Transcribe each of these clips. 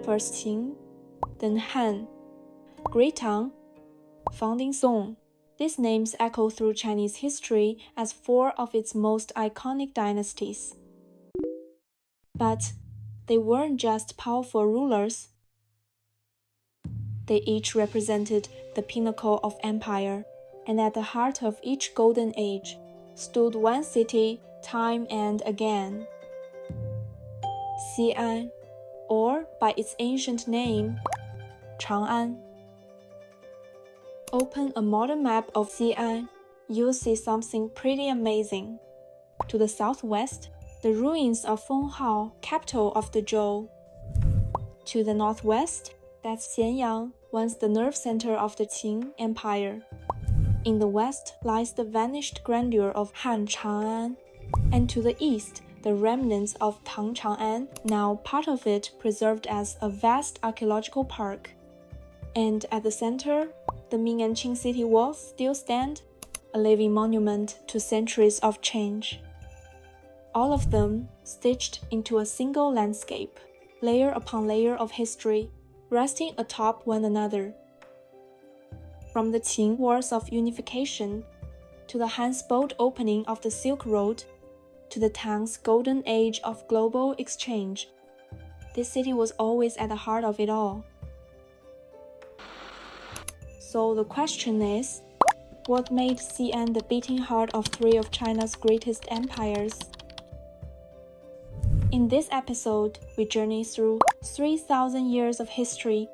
first Qin, then Han, Great Tang, Founding Song. These names echo through Chinese history as four of its most iconic dynasties. But they weren't just powerful rulers. They each represented the pinnacle of empire, and at the heart of each golden age stood one city time and again. Xi'an, or by its ancient name, Chang'an. Open a modern map of Xi'an, you'll see something pretty amazing. To the southwest, the ruins of Fenghao, capital of the Zhou. To the northwest, that's Xianyang, once the nerve center of the Qin Empire. In the west lies the vanished grandeur of Han Chang'an, and to the east, the remnants of Tang Chang'an, now part of it preserved as a vast archaeological park. And at the center, the Ming and Qing city walls still stand, a living monument to centuries of change. All of them stitched into a single landscape, layer upon layer of history, resting atop one another. From the Qin Wars of Unification, to the Han's bold opening of the Silk Road, to the Tang's golden age of global exchange, this city was always at the heart of it all. So the question is, what made Xi'an the beating heart of three of China's greatest empires? In this episode, we journey through 3,000 years of history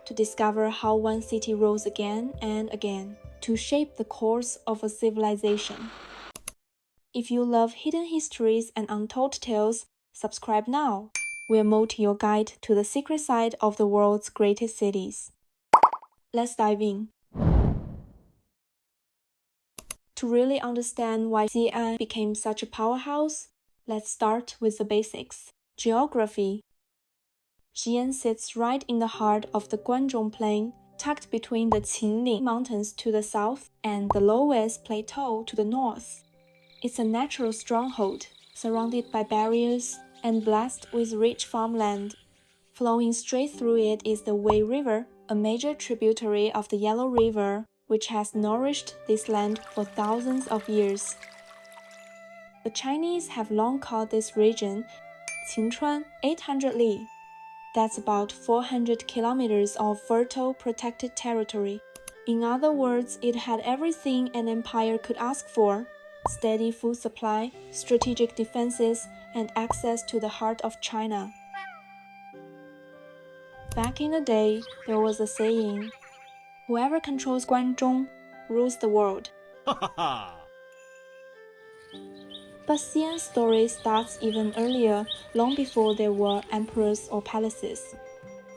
to discover how one city rose again and again to shape the course of a civilization. If you love hidden histories and untold tales, subscribe now. We're Mo, your guide to the secret side of the world's greatest cities. Let's dive in. To really understand why Xi'an became such a powerhouse, let's start with the basics. Geography. Xi'an sits right in the heart of the Guanzhong Plain, tucked between the Qinling Mountains to the south and the Loess Plateau to the north. It's a natural stronghold, surrounded by barriers and blessed with rich farmland. Flowing straight through it is the Wei River, a major tributary of the Yellow River, which has nourished this land for thousands of years. The Chinese have long called this region Qingchuan 800 Li. That's about 400 kilometers of fertile protected territory. In other words, it had everything an empire could ask for: steady food supply, strategic defenses, and access to the heart of China. Back in the day, there was a saying, "Whoever controls Guanzhong rules the world." But Xi'an's story starts even earlier, long before there were emperors or palaces.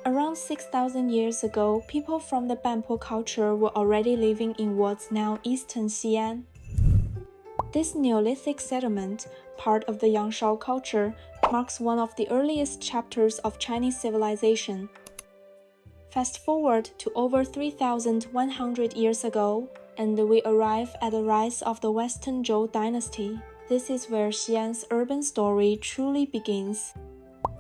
Around 6,000 years ago, people from the Banpo culture were already living in what's now eastern Xi'an. This Neolithic settlement, part of the Yangshao culture, marks one of the earliest chapters of Chinese civilization. Fast forward to over 3,100 years ago, and we arrive at the rise of the Western Zhou Dynasty. This is where Xi'an's urban story truly begins.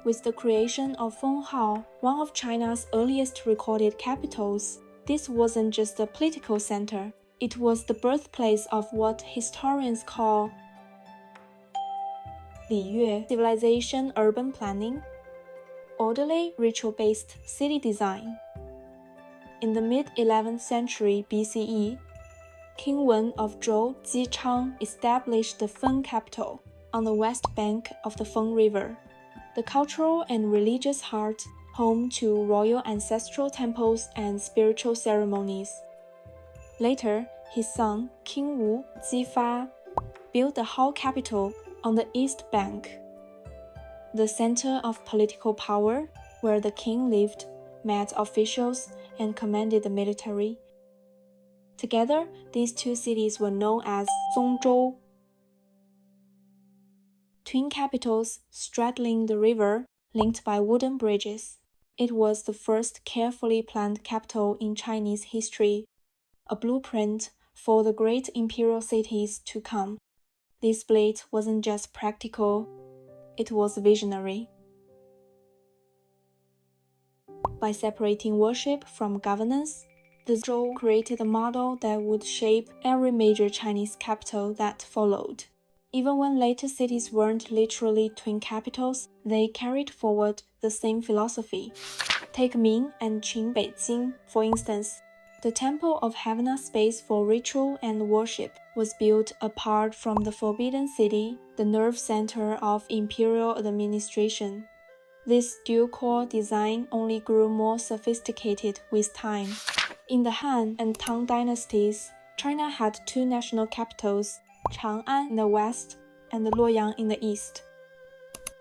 With the creation of Fenghao, one of China's earliest recorded capitals, this wasn't just a political center. It was the birthplace of what historians call 𝐿ìyue civilization urban planning, orderly ritual-based city design. In the mid-11th century BCE, King Wen of Zhou Jichang established the Feng capital on the west bank of the Feng River, the cultural and religious heart, home to royal ancestral temples and spiritual ceremonies. Later, his son, King 𝐸𝐫𝐬𝐿, built the Hao capital on the east bank, the center of political power, where the king lived, met officials, and commanded the military. Together, these two cities were known as Songzhou. Twin capitals straddling the river, linked by wooden bridges. It was the first carefully planned capital in Chinese history, a blueprint for the great imperial cities to come. This split wasn't just practical, it was visionary. By separating worship from governance, the Zhou created a model that would shape every major Chinese capital that followed. Even when later cities weren't literally twin capitals, they carried forward the same philosophy. Take Ming and Qin Beijing, for instance. The Temple of Havana space for ritual and worship was built apart from the Forbidden City, the nerve center of imperial administration. This dual-core design only grew more sophisticated with time. In the Han and Tang dynasties, China had two national capitals, Chang'an in the west and Luoyang in the east.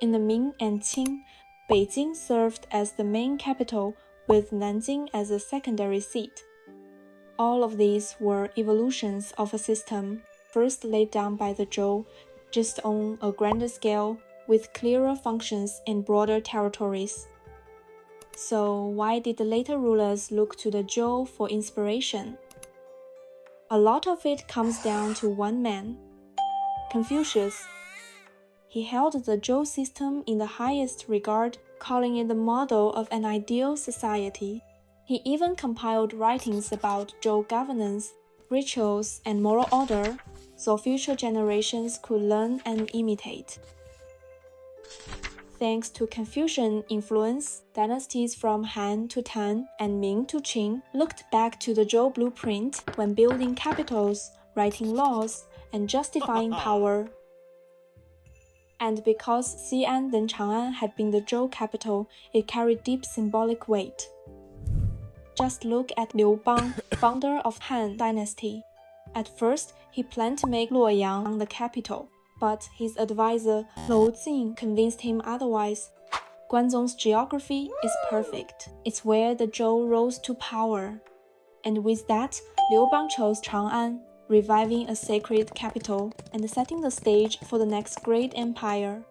In the Ming and Qing, Beijing served as the main capital with Nanjing as a secondary seat. All of these were evolutions of a system first laid down by the Zhou, just on a grander scale, with clearer functions in broader territories. So why did the later rulers look to the Zhou for inspiration? A lot of it comes down to one man, Confucius. He held the Zhou system in the highest regard, calling it the model of an ideal society. He even compiled writings about Zhou governance, rituals, and moral order, so future generations could learn and imitate. Thanks to Confucian influence, dynasties from Han to Tang and Ming to Qin looked back to the Zhou blueprint when building capitals, writing laws, and justifying power. And because Xi'an then Chang'an had been the Zhou capital, it carried deep symbolic weight. Just look at Liu Bang, founder of Han Dynasty. At first, he planned to make Luoyang the capital, but his advisor Lou Jing convinced him otherwise. Guanzong's geography is perfect. It's where the Zhou rose to power. And with that, Liu Bang chose Chang'an, reviving a sacred capital and setting the stage for the next great empire.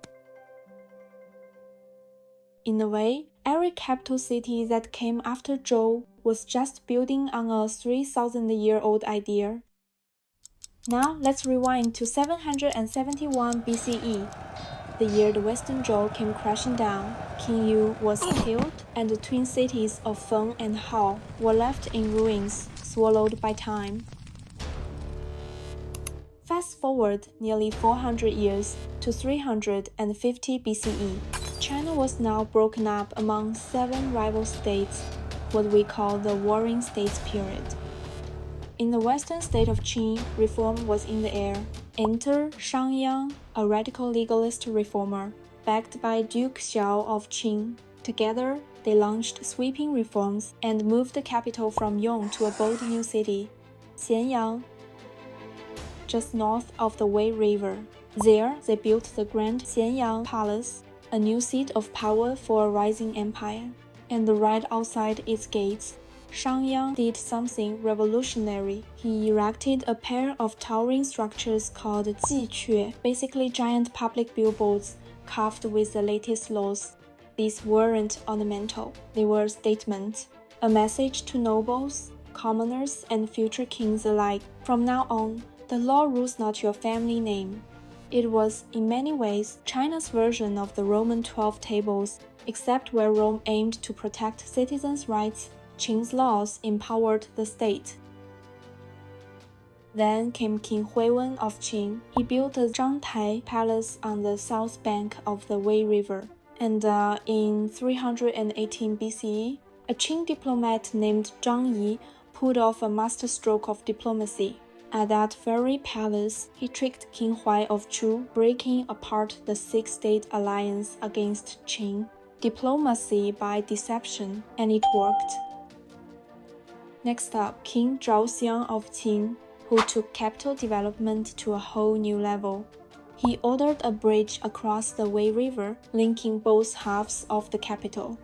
In a way, every capital city that came after Zhou was just building on a 3,000-year-old idea. Now let's rewind to 771 BCE, the year the Western Zhou came crashing down. King Yu was killed, and the twin cities of Feng and Hao were left in ruins, swallowed by time. Fast forward nearly 400 years to 350 BCE. China was now broken up among 7 rival states, what we call the Warring States period. In the western state of Qin, reform was in the air. Enter Xianyang, a radical legalist reformer, backed by Duke Xiao of Qin. Together, they launched sweeping reforms and moved the capital from Yong to a bold new city, Xianyang, just north of the Wei River. There, they built the Grand Xianyang Palace, a new seat of power for a rising empire. And right outside its gates, Xianyang did something revolutionary. He erected a pair of towering structures called 𝐞𝐩𝐢𝐬𝐿, basically giant public billboards carved with the latest laws. These weren't ornamental, they were statements, a message to nobles, commoners, and future kings alike. From now on, the law rules not your family name. It was, in many ways, China's version of the Roman 12 tables, except where Rome aimed to protect citizens' rights, Qin's laws empowered the state. Then came King Huiwen of Qin. He built the Zhangtai Palace on the south bank of the Wei River. And in 318 BCE, a Qin diplomat named Zhang Yi pulled off a masterstroke of diplomacy. At that very palace, he tricked King Huai of Chu, breaking apart the six-state alliance against Qin. Diplomacy by deception, and it worked. Next up, King Zhaoxiang of Qin, who took capital development to a whole new level. He ordered a bridge across the Wei River, linking both halves of the capital.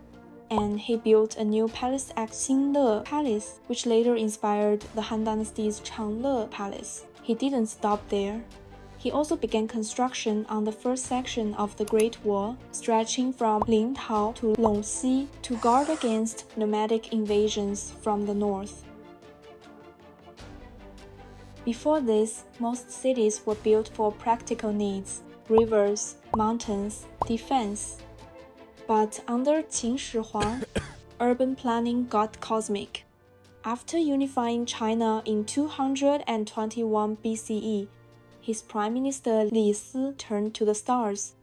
And he built a new palace at Xinle Palace, which later inspired the Han Dynasty's Changle Palace. He didn't stop there. He also began construction on the first section of the Great Wall, stretching from Lintao to Longxi to guard against nomadic invasions from the north. Before this, most cities were built for practical needs: rivers, mountains, defense. But under Qin Shi Huang, urban planning got cosmic. After unifying China in 221 BCE, his Prime Minister Li Si turned to the stars.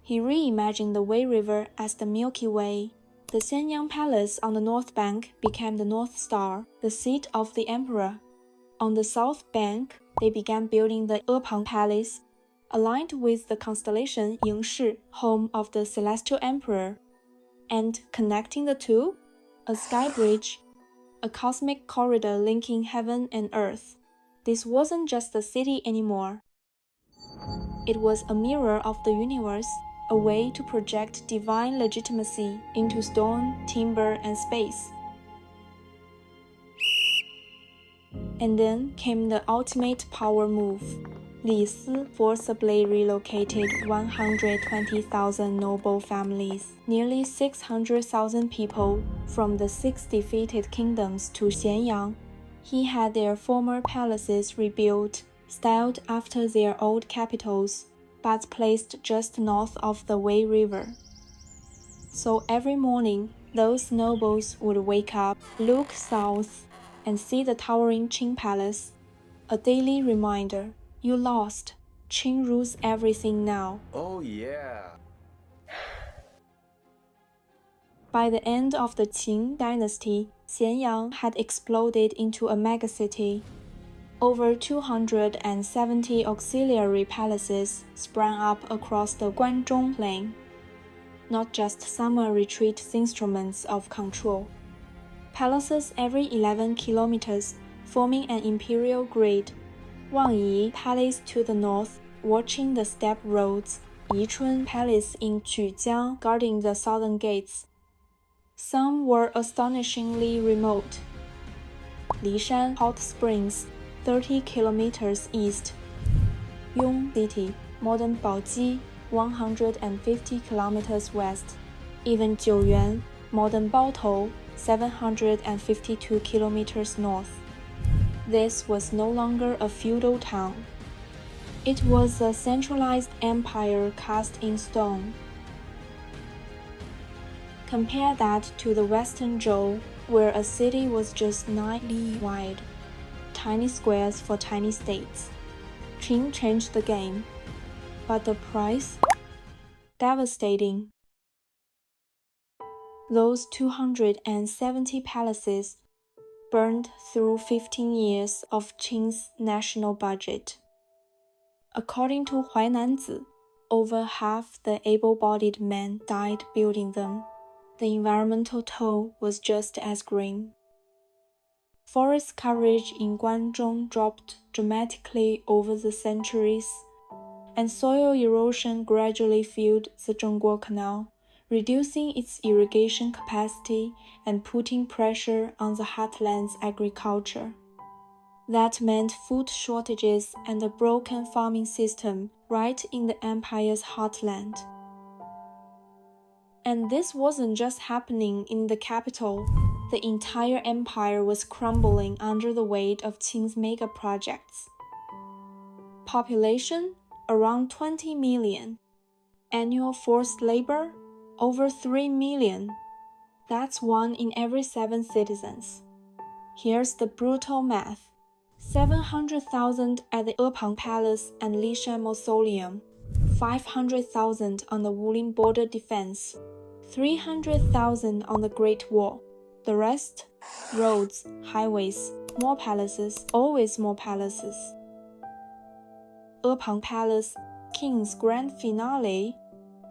He reimagined the Wei River as the Milky Way. The Xianyang Palace on the north bank became the North Star, the seat of the emperor. On the south bank, they began building the 𝐟𝐫𝐬𝐭 Palace, aligned with the constellation Yingshi, home of the celestial emperor. And connecting the two, a sky bridge, a cosmic corridor linking heaven and earth. This wasn't just a city anymore. It was a mirror of the universe, a way to project divine legitimacy into stone, timber, and space. And then came the ultimate power move. Li Si forcibly relocated 120,000 noble families, nearly 600,000 people, from the 6 defeated kingdoms to Xianyang. He had their former palaces rebuilt, styled after their old capitals, but placed just north of the Wei River. So every morning, those nobles would wake up, look south, and see the towering Qin Palace, a daily reminder. You lost. Qin rules everything now. Oh yeah. By the end of the Qin Dynasty, Xianyang had exploded into a megacity. Over 270 auxiliary palaces sprang up across the Guanzhong plain. Not just summer retreat instruments of control. Palaces every 11 kilometers, forming an imperial grid. Wangyi Palace to the north, watching the steppe roads. Yichun Palace in 𝐞𝐩𝐢𝐬𝐿 guarding the southern gates. Some were astonishingly remote. Lishan Hot Springs, 30 kilometers east. Yong City, modern Baoji, 150 kilometers west. Even Jiuyuan, modern Baotou, 752 kilometers north. This was no longer a feudal town. It was a centralized empire cast in stone. Compare that to the western Zhou, where a city was just 9 li wide. Tiny squares for tiny states. Qin changed the game. But the price? Devastating. Those 270 palaces burned through 15 years of Qin's national budget. According to Huainanzi, over half the able-bodied men died building them. The environmental toll was just as grim. Forest coverage in Guanzhong dropped dramatically over the centuries, and soil erosion gradually filled the Zhongguo Canal, reducing its irrigation capacity and putting pressure on the heartland's agriculture. That meant food shortages and a broken farming system right in the empire's heartland. And this wasn't just happening in the capital. The entire empire was crumbling under the weight of Qin's mega projects. Population? Around 20 million. Annual forced labor? Over 3 million. That's 1 in every 7 citizens. Here's the brutal math. 700,000 at the 𝐟𝐵𝐻 Palace and Lishan Mausoleum. 500,000 on the Wulin border defense. 300,000 on the Great Wall. The rest? Roads, highways, more palaces, always more palaces. 𝐟𝐵𝐻 Palace, King's grand finale,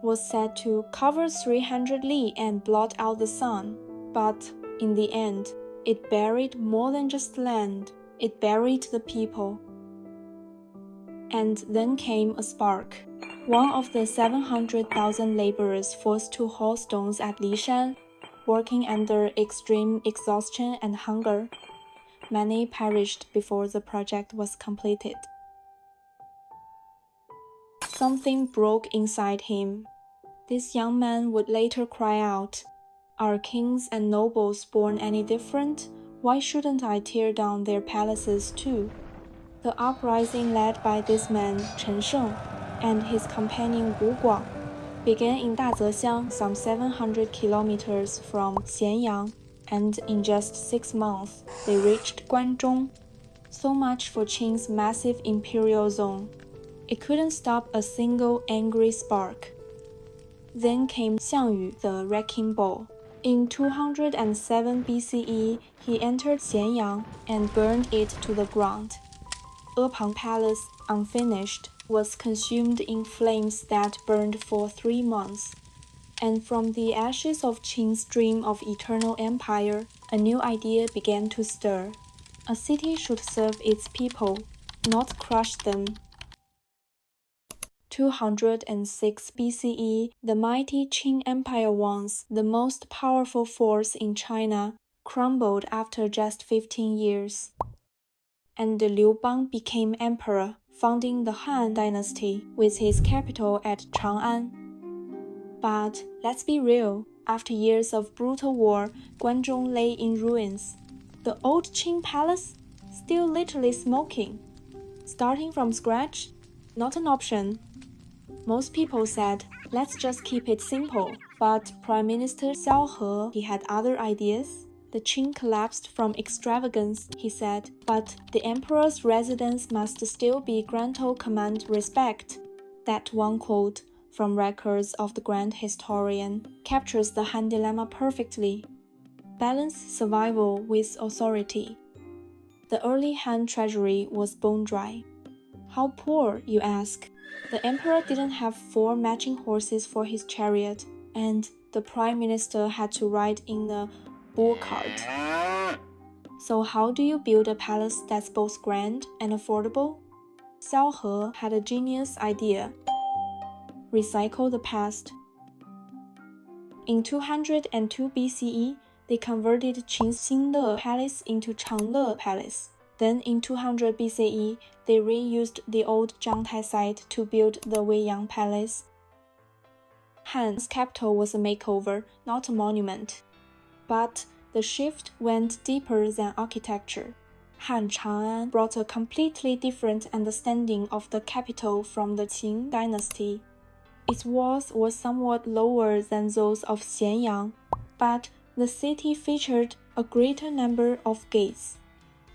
was said to cover 300 li and blot out the sun. But in the end, it buried more than just land. It buried the people. And then came a spark. One of the 700,000 laborers forced to haul stones at Lishan, working under extreme exhaustion and hunger. Many perished before the project was completed. Something broke inside him. This young man would later cry out, "Are kings and nobles born any different? Why shouldn't I tear down their palaces too?" The uprising led by this man, Chen Sheng, and his companion Wu Guang, began in Dazexiang, some 700 kilometers from Xianyang, and in just 6 months, they reached Guanzhong. So much for Qin's massive imperial zone. It couldn't stop a single angry spark. Then came Xiangyu, the wrecking ball. In 207 BCE, he entered Xianyang and burned it to the ground. 𝐟𝐫𝐿 Palace, unfinished, was consumed in flames that burned for 3 months. And from the ashes of Qin's dream of eternal empire, a new idea began to stir. A city should serve its people, not crush them. 206 BCE, the mighty Qin Empire, once the most powerful force in China, crumbled after just 15 years. And Liu Bang became emperor, founding the Han Dynasty with his capital at Chang'an. But let's be real, after years of brutal war, Guanzhong lay in ruins. The old Qin palace, still literally smoking. Starting from scratch? Not an option. Most people said, let's just keep it simple. But Prime Minister 𝐟𝐤𝐫𝐬𝐭, he had other ideas. The Qin collapsed from extravagance, he said, but the emperor's residence must still be granted command respect. That one quote, from records of the grand historian, captures the Han dilemma perfectly. Balance survival with authority. The early Han treasury was bone dry. How poor, you ask? The emperor didn't have 4 matching horses for his chariot, and the prime minister had to ride in a bull cart. So how do you build a palace that's both grand and affordable? 𝐟𝐤𝐫𝐬𝐭 had a genius idea. Recycle the past. In 202 BCE, they converted Qin's Xinle Palace into Changle Palace. Then in 200 BCE, they reused the old Zhangtai site to build the Weiyang Palace. Han's capital was a makeover, not a monument. But the shift went deeper than architecture. Han Chang'an brought a completely different understanding of the capital from the Qin Dynasty. Its walls were somewhat lower than those of Xianyang, but the city featured a greater number of gates.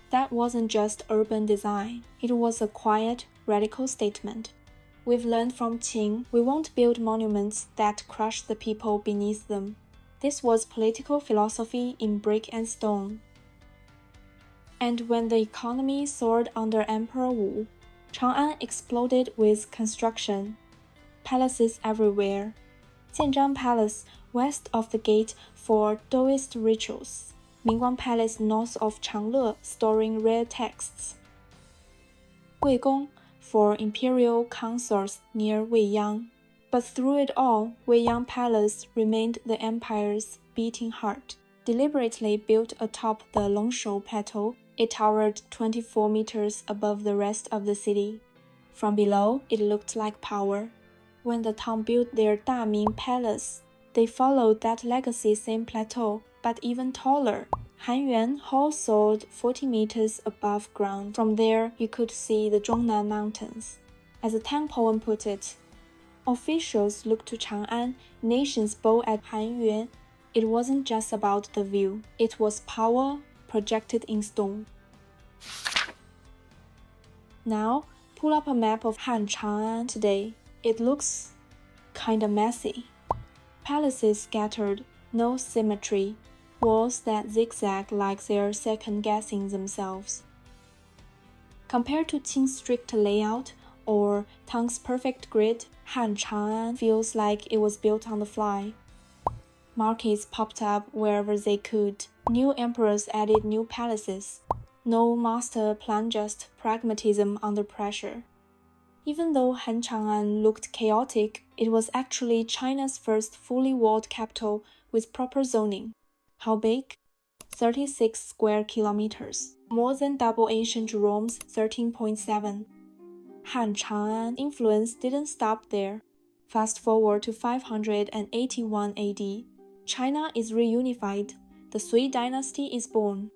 That wasn't just urban design, it was a quiet, radical statement. We've learned from Qin, we won't build monuments that crush the people beneath them. This was political philosophy in brick and stone. And when the economy soared under Emperor Wu, Chang'an exploded with construction. Palaces everywhere. Jianzhang Palace west of the gate for Taoist rituals. Mingguang Palace north of Changle storing rare texts. Weigong for imperial consorts near Weiyang. But through it all, Weiyang Palace remained the empire's beating heart. Deliberately built atop the Longshou Plateau, it towered 24 meters above the rest of the city. From below, it looked like power. When the Tang built their Daming Palace, they followed that legacy same plateau, but even taller. Hanyuan Hall soared 40 meters above ground. From there, you could see the Zhongnan Mountains. As a Tang poem put it, officials looked to Chang'an, nations bow at Hanyuan. It wasn't just about the view, it was power projected in stone. Now, pull up a map of Han Chang'an today. It looks kinda messy. Palaces scattered, no symmetry, walls that zigzag like they're second-guessing themselves. Compared to Qin's strict layout or Tang's perfect grid, Han Chang'an feels like it was built on the fly. Markets popped up wherever they could. New emperors added new palaces. No master plan, just pragmatism under pressure. Even though Han Chang'an looked chaotic, it was actually China's first fully walled capital with proper zoning. How big? 36 square kilometers, more than double ancient Rome's 13.7. Han Chang'an influence didn't stop there. Fast forward to 581 AD. China is reunified. The Zhou Dynasty is born.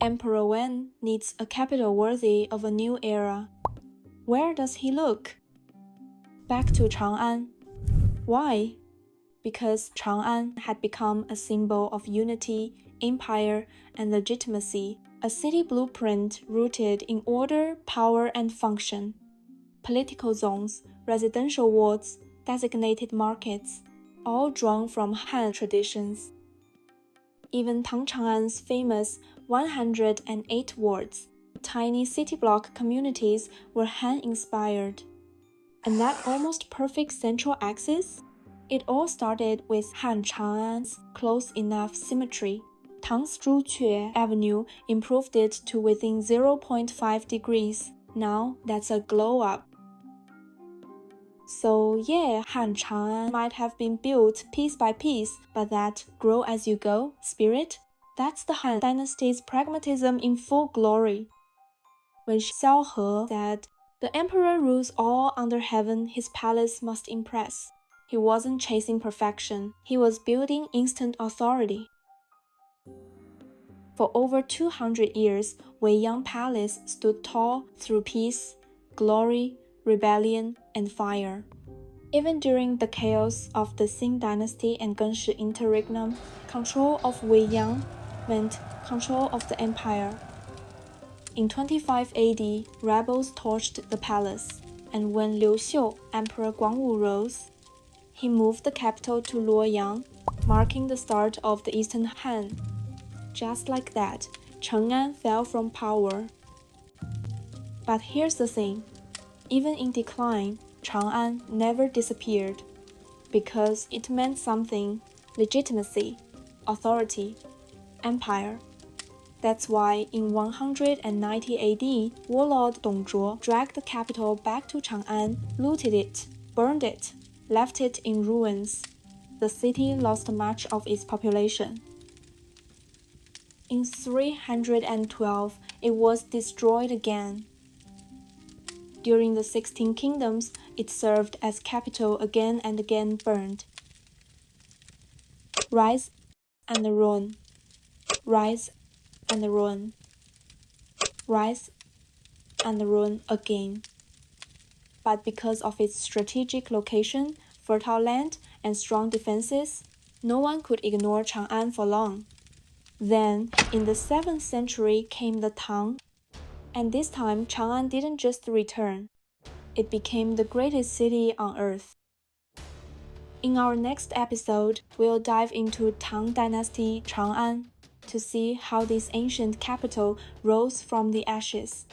Emperor Wen needs a capital worthy of a new era. Where does he look? Back to Chang'an. Why? Because Chang'an had become a symbol of unity, empire, and legitimacy, a city blueprint rooted in order, power, and function. Political zones, residential wards, designated markets, all drawn from Han traditions. Even Tang Chang'an's famous 108 wards, tiny city block communities, were Han-inspired. And that almost perfect central axis? It all started with Han Chang'an's close enough symmetry. Tang's 𝐟𝐢𝐫𝐬𝐭 Avenue improved it to within 0.5 degrees. Now that's a glow-up. So yeah, Han Chang'an might have been built piece by piece, but that grow as you go spirit, that's the Han Dynasty's pragmatism in full glory. When 𝐟𝐤𝐫𝐬𝐭 said, "The emperor rules all under heaven, his palace must impress," he wasn't chasing perfection, he was building instant authority. For over 200 years, Xianyang Palace stood tall through peace, glory, rebellion, and fire. Even during the chaos of the Qin Dynasty and Qin interregnum, control of Xianyang meant control of the empire. In 25 AD, rebels torched the palace, and when Liu Xiu, Emperor Guangwu, rose, he moved the capital to Luoyang, marking the start of the Eastern Han. Just like that, Chang'an fell from power. But here's the thing. Even in decline, Chang'an never disappeared, because it meant something: legitimacy, authority, empire. That's why in 190 AD, warlord Dongzhuo dragged the capital back to Chang'an, looted it, burned it, left it in ruins. The city lost much of its population. In 312, it was destroyed again. During the 16 kingdoms, it served as capital again and again burned. Rise and ruin. Rise and ruin. Rise and ruin again. But because of its strategic location, fertile land, and strong defenses, no one could ignore Chang'an for long. Then, in the 7th century came the Tang, and this time Chang'an didn't just return. It became the greatest city on earth. In our next episode, we'll dive into Tang Dynasty Chang'an to see how this ancient capital rose from the ashes.